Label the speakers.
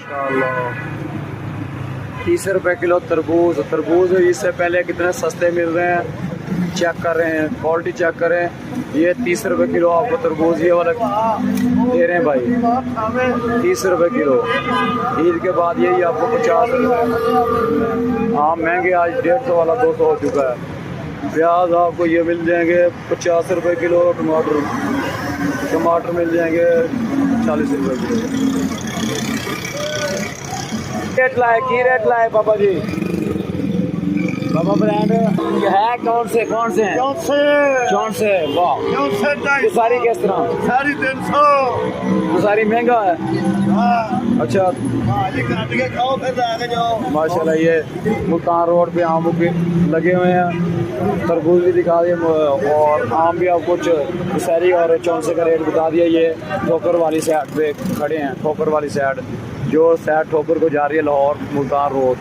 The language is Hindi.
Speaker 1: माशाल्लाह 30 रुपए किलो तरबूज। तरबूज इससे पहले कितने सस्ते मिल रहे हैं चेक कर रहे हैं, क्वालिटी चेक करें। ये 30 रुपए किलो आपको तरबूज ये वाला दे रहे हैं भाई, 30 रुपए किलो। ईद के बाद यही आपको 50 रुपए। हाँ महंगे, आज 150 वाला 200 हो चुका है। प्याज आपको ये मिल जाएंगे 50 रुपए किलो। टमाटर मिल जाएंगे 40 रुपए किलो। रेट लाए की रेट लाए बाबा जी? बाबा ब्रांड है कौन से हैं? कौन से वाह, ये सारी किस तरह?
Speaker 2: सारी 300।
Speaker 1: ये सारी महंगा है। अच्छा
Speaker 2: खाओ फिर आगे जाओ।
Speaker 1: माशाल्लाह ये मुल्तान रोड पे आम के लगे हुए हैं। तरबूज भी दिखा दिए और आम भी आप कुछ दशहरी और चौंसे का रेट बता दिया। ये ठोकर वाली साइड पे खड़े हैं, ठोकर वाली साइड, जो साइड ठोकर को जा रही है लाहौर मुल्तान रोड।